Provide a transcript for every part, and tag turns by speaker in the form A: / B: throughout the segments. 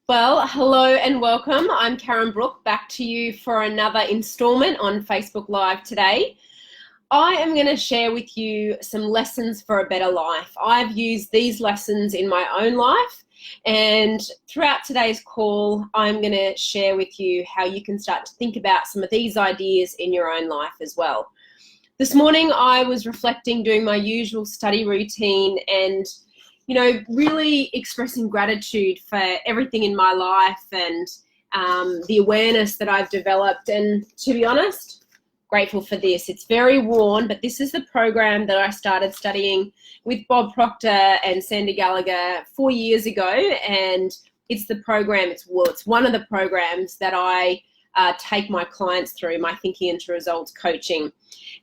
A: Well, hello and welcome. I'm Karen Brook, back to you for another installment on Facebook Live today. I am going to share with you some lessons for a better life. I've used these lessons in my own life, and throughout today's call, I'm going to share with you how you can start to think about some of these ideas in your own life as well. This morning, I was reflecting, doing my usual study routine, and really expressing gratitude for everything in my life and the awareness that I've developed. And to be honest, grateful for this. It's very worn, but this is the program that I started studying with Bob Proctor and Sandy Gallagher 4 years ago. And it's the program, it's one of the programs that I take my clients through, my Thinking into Results coaching.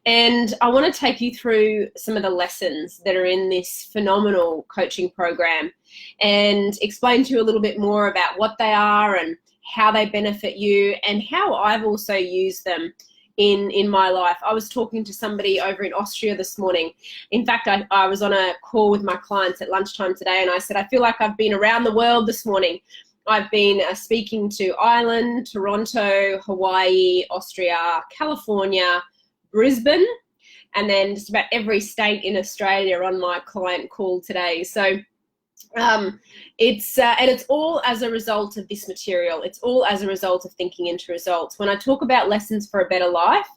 A: And I want to take you through some of the lessons that are in this phenomenal coaching program and explain to you a little bit more about what they are and how they benefit you and how I've also used them in my life. I was talking to somebody over in Austria this morning. In fact, I was on a call with my clients at lunchtime today, and I said, I feel like I've been around the world this morning. I've been speaking to Ireland, Toronto, Hawaii, Austria, California, Brisbane, and then just about every state in Australia on my client call today. So it's all as a result of this material. It's all as a result of Thinking into Results. When I talk about lessons for a better life,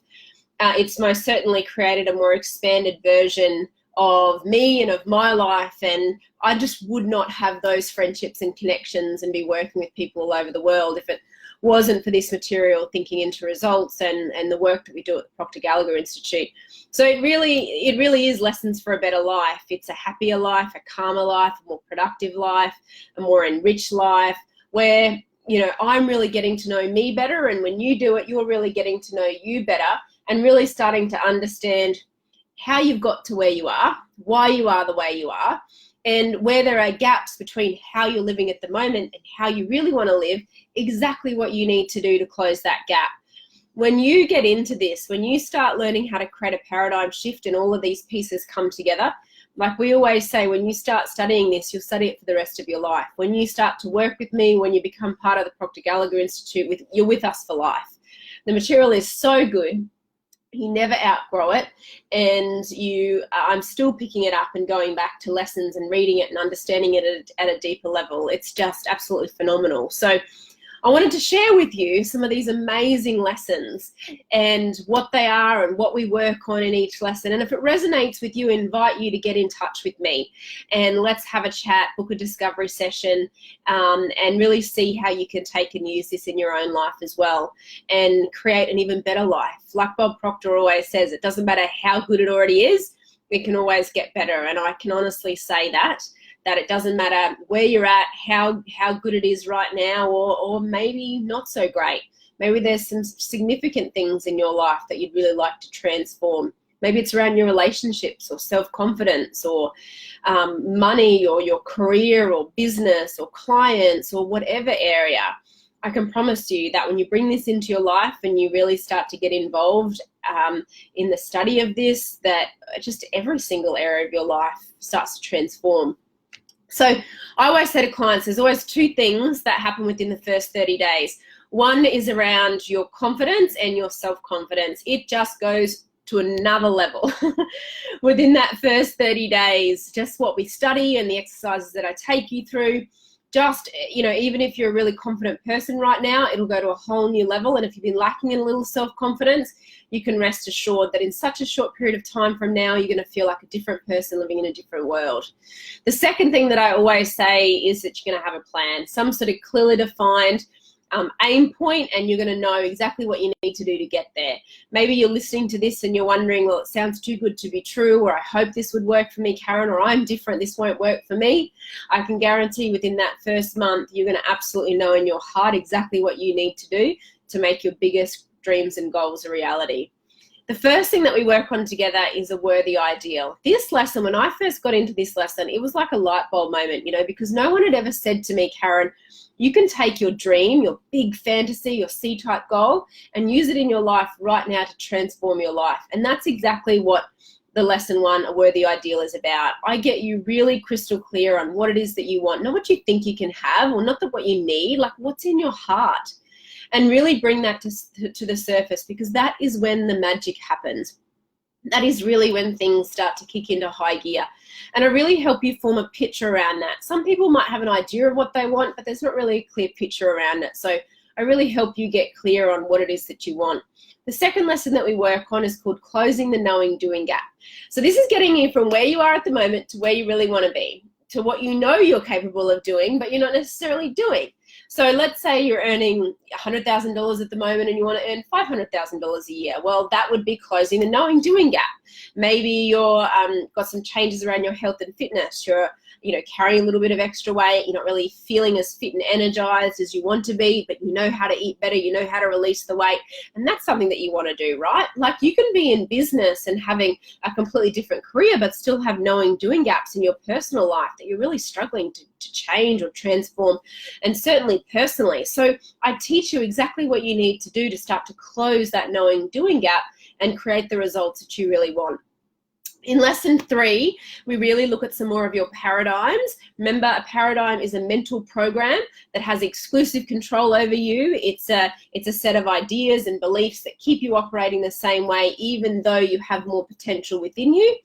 A: it's most certainly created a more expanded version of me and of my life, and I just would not have those friendships and connections and be working with people all over the world if it wasn't for this material, Thinking into Results, and the work that we do at the Proctor Gallagher Institute. So it really is lessons for a better life. It's a happier life, a calmer life, a more productive life, a more enriched life, where I'm really getting to know me better, and when you do it, you're really getting to know you better and really starting to understand how you've got to where you are, why you are the way you are, and where there are gaps between how you're living at the moment and how you really want to live, exactly what you need to do to close that gap. When you get into this, when you start learning how to create a paradigm shift and all of these pieces come together, like we always say, when you start studying this, you'll study it for the rest of your life. When you start to work with me, when you become part of the Proctor Gallagher Institute, you're with us for life. The material is so good. You never outgrow it, and I'm still picking it up and going back to lessons and reading it and understanding it at a deeper level. It's just absolutely phenomenal. So I wanted to share with you some of these amazing lessons and what they are and what we work on in each lesson. And if it resonates with you, I invite you to get in touch with me and let's have a chat, book a discovery session, and really see how you can take and use this in your own life as well and create an even better life. Like Bob Proctor always says, it doesn't matter how good it already is, it can always get better. And I can honestly say that it doesn't matter where you're at, how good it is right now, or maybe not so great. Maybe there's some significant things in your life that you'd really like to transform. Maybe it's around your relationships or self-confidence or money or your career or business or clients or whatever area. I can promise you that when you bring this into your life and you really start to get involved in the study of this, that just every single area of your life starts to transform. So I always say to clients, there's always two things that happen within the first 30 days. One is around your confidence and your self-confidence. It just goes to another level within that first 30 days. Just what we study and the exercises that I take you through, just, even if you're a really confident person right now, it'll go to a whole new level. And if you've been lacking in a little self-confidence, you can rest assured that in such a short period of time from now, you're going to feel like a different person living in a different world. The second thing that I always say is that you're going to have a plan, some sort of clearly defined aim point, and you're going to know exactly what you need to do to get there. Maybe you're listening to this and you're wondering, well, it sounds too good to be true, or I hope this would work for me, Karen, or I'm different, this won't work for me. I can guarantee within that first month, you're going to absolutely know in your heart exactly what you need to do to make your biggest dreams and goals a reality. The first thing that we work on together is a worthy ideal. This lesson, when I first got into this lesson, it was like a light bulb moment, because no one had ever said to me, Karen, you can take your dream, your big fantasy, your C-type goal, and use it in your life right now to transform your life. And that's exactly what the lesson 1, A Worthy Ideal, is about. I get you really crystal clear on what it is that you want, not what you think you can have, or not that what you need, like what's in your heart, and really bring that to the surface, because that is when the magic happens. That is really when things start to kick into high gear. And I really help you form a picture around that. Some people might have an idea of what they want, but there's not really a clear picture around it. So I really help you get clear on what it is that you want. The second lesson that we work on is called Closing the Knowing Doing Gap. So this is getting you from where you are at the moment to where you really want to be, to what you know you're capable of doing, but you're not necessarily doing. So let's say you're earning $100,000 at the moment and you want to earn $500,000 a year. Well, that would be closing the knowing doing gap. Maybe you're got some changes around your health and fitness. You're carrying a little bit of extra weight. You're not really feeling as fit and energized as you want to be, but you know how to eat better. You know how to release the weight. And that's something that you want to do, right? Like you can be in business and having a completely different career, but still have knowing doing gaps in your personal life that you're really struggling to change or transform, and certainly personally. So I teach you exactly what you need to do to start to close that knowing doing gap and create the results that you really want. In lesson 3, we really look at some more of your paradigms. Remember, a paradigm is a mental program that has exclusive control over you. It's a set of ideas and beliefs that keep you operating the same way, even though you have more potential within you.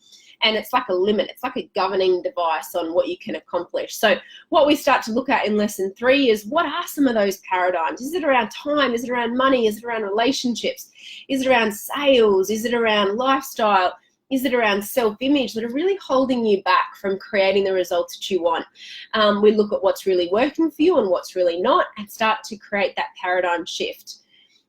A: And it's like a limit. It's like a governing device on what you can accomplish. So what we start to look at in lesson 3 is, what are some of those paradigms? Is it around time? Is it around money? Is it around relationships? Is it around sales? Is it around lifestyle? Is it around self-image that are really holding you back from creating the results that you want? We look at what's really working for you and what's really not, and start to create that paradigm shift.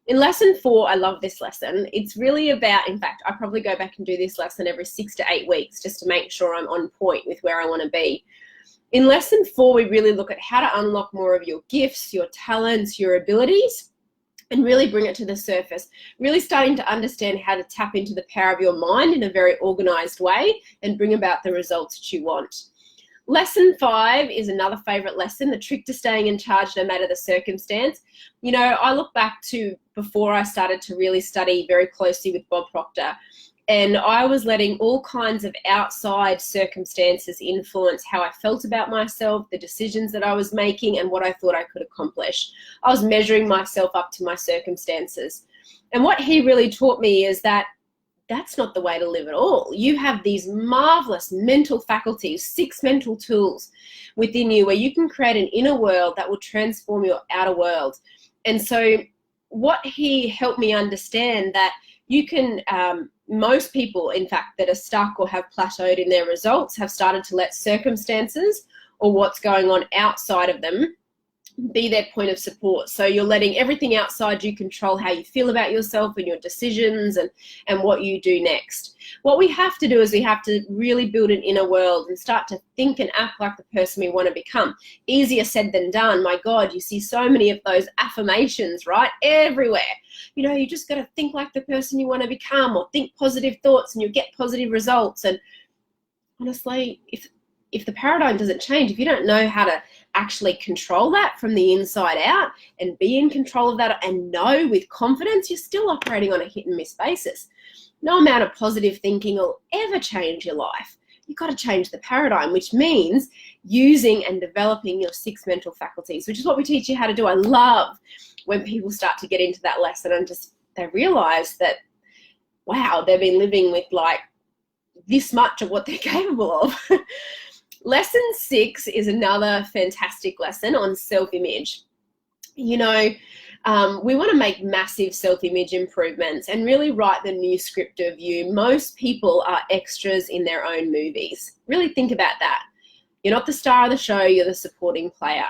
A: In lesson 4, I love this lesson. It's really about, in fact, I probably go back and do this lesson every 6 to 8 weeks just to make sure I'm on point with where I want to be. In lesson 4, we really look at how to unlock more of your gifts, your talents, your abilities, and really bring it to the surface, really starting to understand how to tap into the power of your mind in a very organized way and bring about the results that you want. Lesson 5 is another favorite lesson, the trick to staying in charge no matter the circumstance. You know, I look back to before I started to really study very closely with Bob Proctor, and I was letting all kinds of outside circumstances influence how I felt about myself, the decisions that I was making, and what I thought I could accomplish. I was measuring myself up to my circumstances. And what he really taught me is that that's not the way to live at all. You have these marvelous mental faculties, 6 mental tools within you where you can create an inner world that will transform your outer world. And so what he helped me understand that you can, most people, in fact, that are stuck or have plateaued in their results have started to let circumstances or what's going on outside of them be their point of support. So you're letting everything outside you control how you feel about yourself and your decisions and what you do next. What we have to do is we have to really build an inner world and start to think and act like the person we want to become. Easier said than done. My God, you see so many of those affirmations, right? Everywhere. You know, you just got to think like the person you want to become, or think positive thoughts and you'll get positive results. And honestly, if the paradigm doesn't change, if you don't know how to actually control that from the inside out and be in control of that and know with confidence, you're still operating on a hit and miss basis. No amount of positive thinking will ever change your life. You've got to change the paradigm, which means using and developing your 6 mental faculties, which is what we teach you how to do. I love when people start to get into that lesson and just they realize that, wow, they've been living with like this much of what they're capable of. Lesson 6 is another fantastic lesson on self-image. You know, we want to make massive self-image improvements and really write the new script of you. Most people are extras in their own movies. Really think about that. You're not the star of the show, you're the supporting player.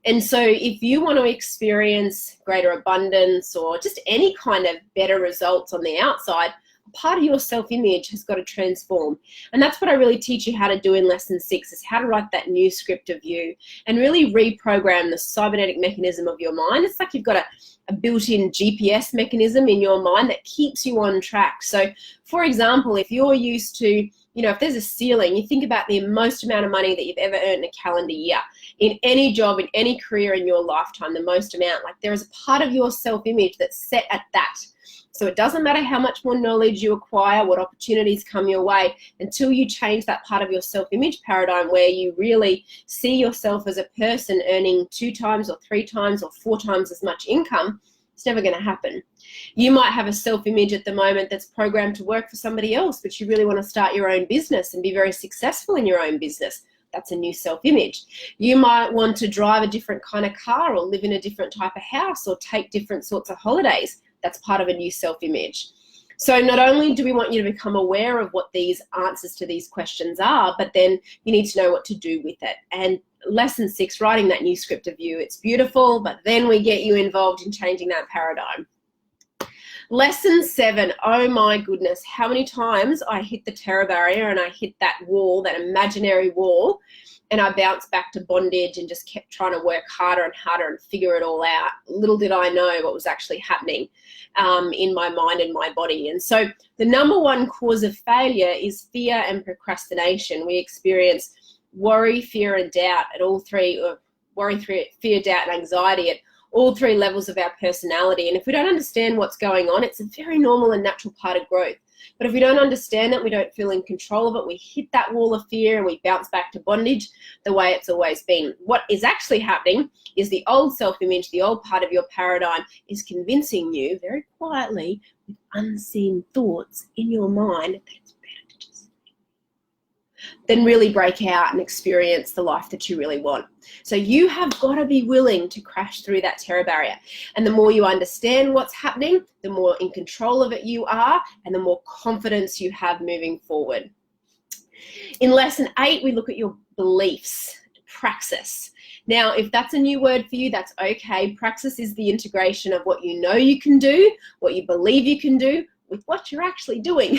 A: And so if you want to experience greater abundance or just any kind of better results on the outside, part of your self-image has got to transform. And that's what I really teach you how to do in lesson 6, is how to write that new script of you and really reprogram the cybernetic mechanism of your mind. It's like you've got a built-in GPS mechanism in your mind that keeps you on track. So for example, if you're used to, you know, if there's a ceiling, you think about the most amount of money that you've ever earned in a calendar year, in any job, in any career in your lifetime, the most amount, like there is a part of your self-image that's set at that. So it doesn't matter how much more knowledge you acquire, what opportunities come your way, until you change that part of your self-image paradigm where you really see yourself as a person earning 2 times or 3 times or 4 times as much income. It's never going to happen. You might have a self-image at the moment that's programmed to work for somebody else, but you really want to start your own business and be very successful in your own business. That's a new self-image. You might want to drive a different kind of car or live in a different type of house or take different sorts of holidays. That's part of a new self-image. So not only do we want you to become aware of what these answers to these questions are, but then you need to know what to do with it. And lesson 6, writing that new script of you. It's beautiful, but then we get you involved in changing that paradigm. Lesson 7, oh my goodness, how many times I hit the terror barrier and I hit that wall, that imaginary wall, and I bounced back to bondage and just kept trying to work harder and harder and figure it all out. Little did I know what was actually happening in my mind and my body. And so the number one cause of failure is fear and procrastination. We experience worry, fear, and doubt at all three, or worry, fear, doubt, and anxiety at all 3 levels of our personality. And if we don't understand what's going on, it's a very normal and natural part of growth. But if we don't understand it, we don't feel in control of it, we hit that wall of fear and we bounce back to bondage the way it's always been. What is actually happening is the old self-image, the old part of your paradigm, is convincing you very quietly with unseen thoughts in your mind that it's better to just then really break out and experience the life that you really want. So you have got to be willing to crash through that terror barrier. And the more you understand what's happening, the more in control of it you are, and the more confidence you have moving forward. In lesson 8, we look at your beliefs, praxis. Now, if that's a new word for you, that's okay. Praxis is the integration of what you know you can do, what you believe you can do, with what you're actually doing.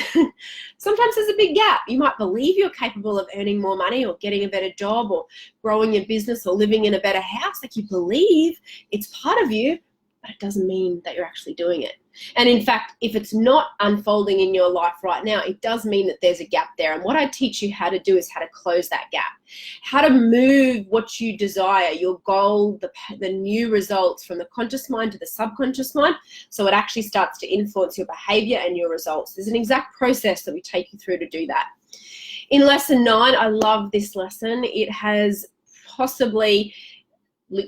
A: Sometimes there's a big gap. You might believe you're capable of earning more money or getting a better job or growing your business or living in a better house. Like, you believe it's part of you, but it doesn't mean that you're actually doing it. And in fact, if it's not unfolding in your life right now, it does mean that there's a gap there. And what I teach you how to do is how to close that gap, how to move what you desire, your goal, the new results from the conscious mind to the subconscious mind, so it actually starts to influence your behavior and your results. There's an exact process that we take you through to do that. In lesson 9, I love this lesson. It has possibly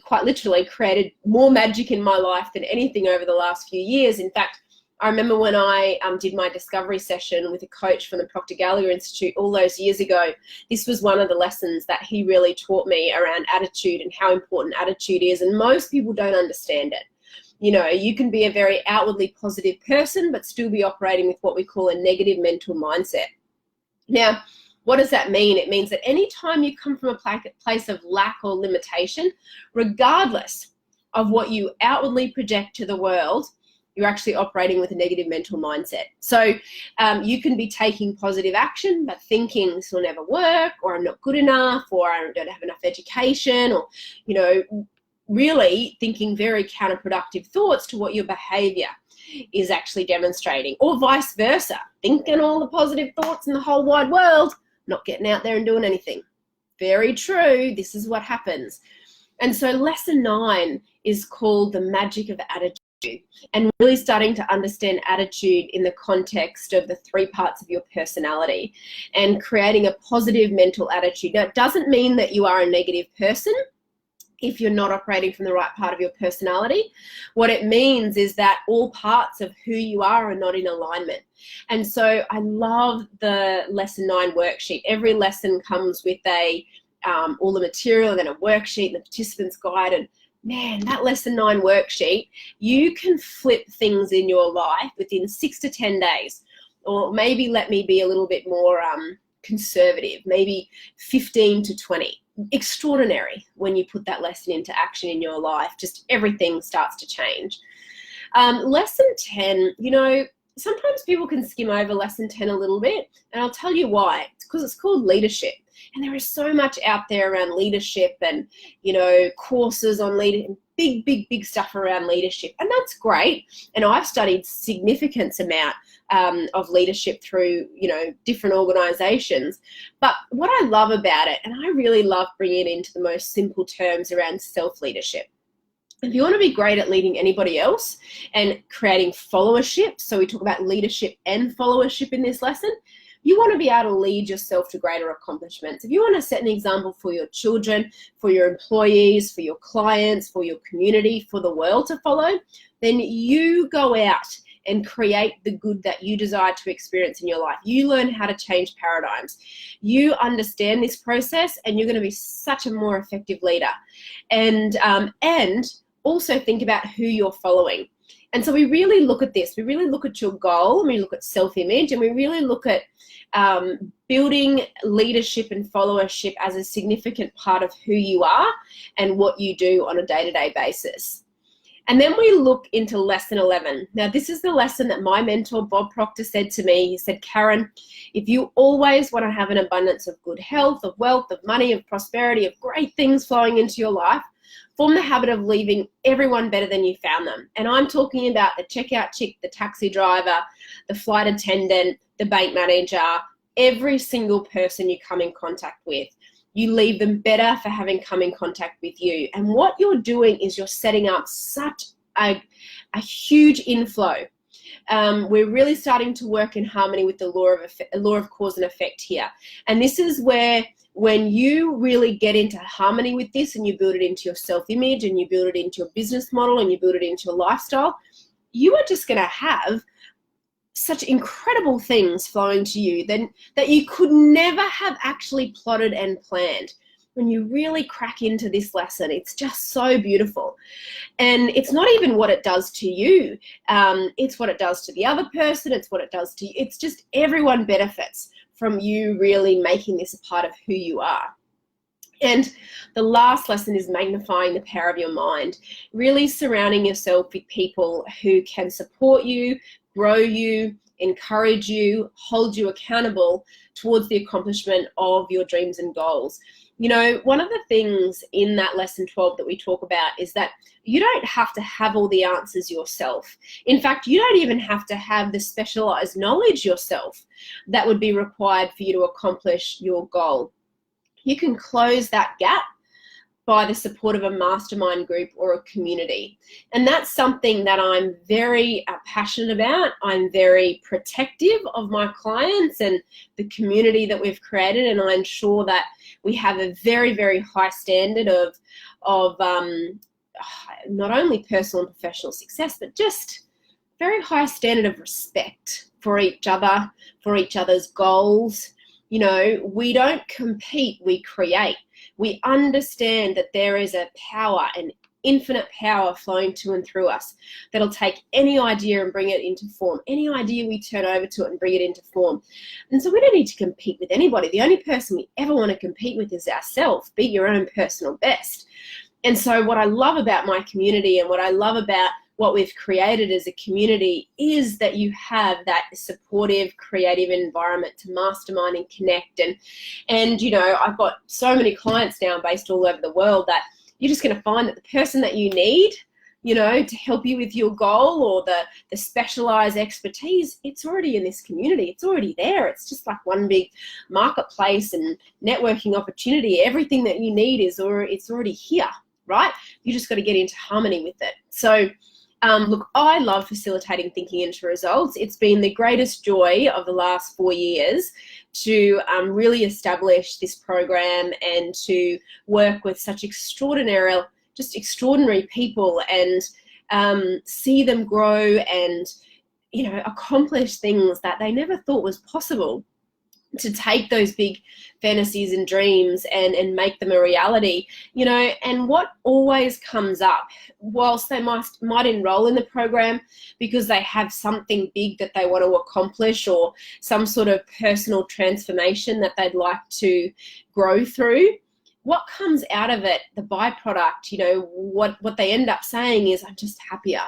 A: quite literally created more magic in my life than anything over the last few years. In fact, I remember when I did my discovery session with a coach from the Proctor Gallagher Institute all those years ago, this was one of the lessons that he really taught me around attitude and how important attitude is. And most people don't understand it. You know, you can be a very outwardly positive person, but still be operating with what we call a negative mental mindset. Now, what does that mean? It means that anytime you come from a place of lack or limitation, regardless of what you outwardly project to the world, you're actually operating with a negative mental mindset. So you can be taking positive action, but thinking this will never work, or I'm not good enough, or I don't have enough education, or, you know, really thinking very counterproductive thoughts to what your behavior is actually demonstrating, or vice versa, thinking all the positive thoughts in the whole wide world, not getting out there and doing anything. Very true. This is what happens. And so lesson 9 is called the magic of attitude, and really starting to understand attitude in the context of the 3 parts of your personality and creating a positive mental attitude. Now, it doesn't mean that you are a negative person if you're not operating from the right part of your personality. What it means is that all parts of who you are not in alignment. And so I love the lesson 9 worksheet. Every lesson comes with all the material and then a worksheet and the participant's guide. And man, that lesson 9 worksheet, you can flip things in your life within 6 to 10 days. Or maybe let me be a little bit more conservative, maybe 15 to 20. Extraordinary when you put that lesson into action in your life. Just everything starts to change. Lesson 10, you know, sometimes people can skim over lesson 10 a little bit, and I'll tell you why. It's because it's called leadership. And there is so much out there around leadership and, you know, courses on leadership, big stuff around leadership. And that's great. And I've studied significant amount of leadership through, you know, different organizations. But what I love about it, and I really love bringing it into the most simple terms around self-leadership. If you want to be great at leading anybody else and creating followership, so we talk about leadership and followership in this lesson, you want to be able to lead yourself to greater accomplishments. If you want to set an example for your children, for your employees, for your clients, for your community, for the world to follow, then you go out and create the good that you desire to experience in your life. You learn how to change paradigms. You understand this process, and you're going to be such a more effective leader. And also think about who you're following. And so we really look at this. We really look at your goal, and we look at self-image, and we really look at building leadership and followership as a significant part of who you are and what you do on a day-to-day basis. And then we look into lesson 11. Now, this is the lesson that my mentor, Bob Proctor, said to me. He said, Karen, if you always want to have an abundance of good health, of wealth, of money, of prosperity, of great things flowing into your life, form the habit of leaving everyone better than you found them. And I'm talking about the checkout chick, the taxi driver, the flight attendant, the bank manager, every single person you come in contact with. You leave them better for having come in contact with you. And what you're doing is you're setting up such a huge inflow. We're really starting to work in harmony with the law of cause and effect here. And this is where, when you really get into harmony with this and you build it into your self-image and you build it into your business model and you build it into your lifestyle, you are just going to have such incredible things flowing to you that you could never have actually plotted and planned. When you really crack into this lesson, it's just so beautiful. And it's not even what it does to you. It's what it does to the other person. It's what it does to you. It's just everyone benefits from you really making this a part of who you are. And the last lesson is magnifying the power of your mind, really surrounding yourself with people who can support you, grow you, encourage you, hold you accountable towards the accomplishment of your dreams and goals. You know, one of the things in that lesson 12 that we talk about is that you don't have to have all the answers yourself. In fact, you don't even have to have the specialized knowledge yourself that would be required for you to accomplish your goal. You can close that gap by the support of a mastermind group or a community. And that's something that I'm very passionate about. I'm very protective of my clients and the community that we've created, and I ensure that we have a very, very high standard of not only personal and professional success, but just very high standard of respect for each other, for each other's goals. You know, we don't compete, we create. We understand that there is a power, an infinite power flowing to and through us that'll take any idea and bring it into form. Any idea we turn over to it and bring it into form. And so we don't need to compete with anybody. The only person we ever want to compete with is ourselves. Be your own personal best. And so what I love about my community and what I love about what we've created as a community is that you have that supportive, creative environment to mastermind and connect. And you know, I've got so many clients now based all over the world that you're just going to find that the person that you need, you know, to help you with your goal or the specialized expertise, it's already in this community. It's already there. It's just like one big marketplace and networking opportunity. Everything that you need it's already here, right? You just got to get into harmony with it. So look, I love facilitating thinking into results. It's been the greatest joy of the last 4 years to really establish this program and to work with such extraordinary people and see them grow and, you know, accomplish things that they never thought was possible. To take those big fantasies and dreams and make them a reality, you know. And what always comes up, whilst they might enroll in the program because they have something big that they want to accomplish or some sort of personal transformation that they'd like to grow through, what comes out of it, the byproduct, you know, what they end up saying is, I'm just happier,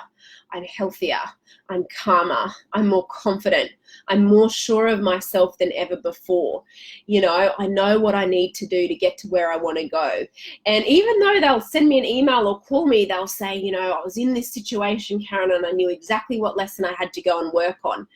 A: I'm healthier, I'm calmer, I'm more confident, I'm more sure of myself than ever before. You know, I know what I need to do to get to where I want to go. And even though they'll send me an email or call me, they'll say, you know, I was in this situation, Karen, and I knew exactly what lesson I had to go and work on.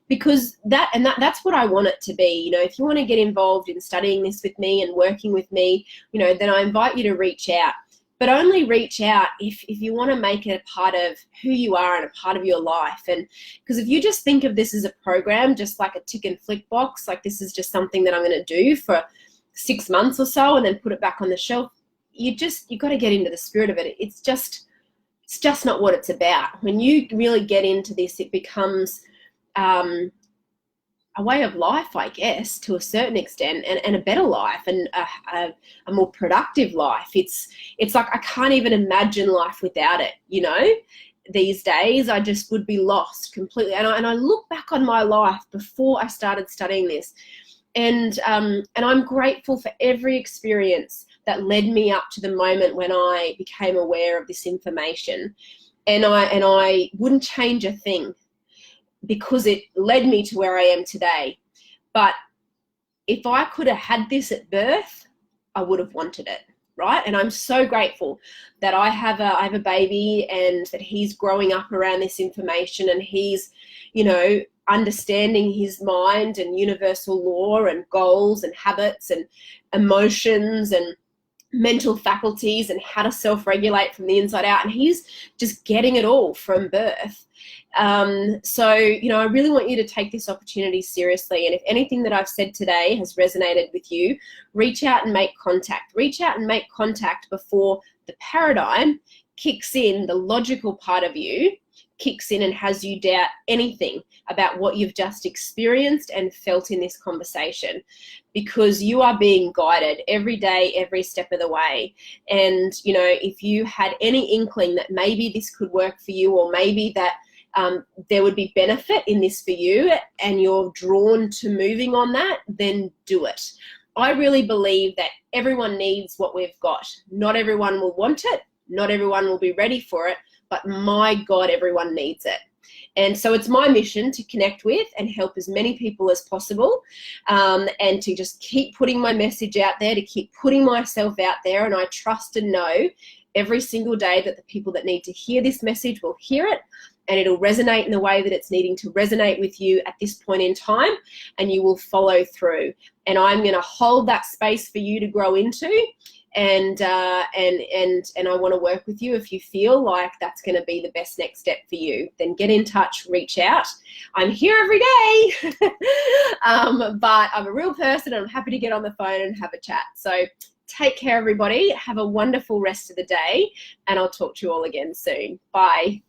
A: Because that's what I want it to be. You know, if you want to get involved in studying this with me and working with me, you know, then I invite you to reach out. but only reach out if you want to make it a part of who you are and a part of your life. And because if you just think of this as a program, just like a tick and flick box, like this is just something that I'm going to do for 6 months or so and then put it back on the shelf, you got to get into the spirit of it. It's just not what it's about. When you really get into this, it becomes a way of life, I guess, to a certain extent, and a better life, and a more productive life. It's like I can't even imagine life without it, you know. These days I just would be lost completely. And I look back on my life before I started studying this, and I'm grateful for every experience that led me up to the moment when I became aware of this information. And I wouldn't change a thing, because it led me to where I am today. But if I could have had this at birth, I would have wanted it, right? And I'm so grateful that I have a baby, and that he's growing up around this information, and he's, you know, understanding his mind and universal law and goals and habits and emotions and mental faculties and how to self-regulate from the inside out. And he's just getting it all from birth. So, you know, I really want you to take this opportunity seriously. And if anything that I've said today has resonated with you, reach out and make contact. Reach out and make contact before the paradigm kicks in, the logical part of you kicks in and has you doubt anything about what you've just experienced and felt in this conversation, because you are being guided every day, every step of the way. And, you know, if you had any inkling that maybe this could work for you, or maybe that there would be benefit in this for you, and you're drawn to moving on that, then do it. I really believe that everyone needs what we've got. Not everyone will want it. Not everyone will be ready for it. But my God, everyone needs it. And so it's my mission to connect with and help as many people as possible, and to just keep putting my message out there, to keep putting myself out there. And I trust and know every single day that the people that need to hear this message will hear it, and it'll resonate in the way that it's needing to resonate with you at this point in time, and you will follow through. And I'm going to hold that space for you to grow into. And I want to work with you. If you feel like that's going to be the best next step for you, then get in touch, reach out. I'm here every day, but I'm a real person, and I'm happy to get on the phone and have a chat. So take care, everybody. Have a wonderful rest of the day, and I'll talk to you all again soon. Bye.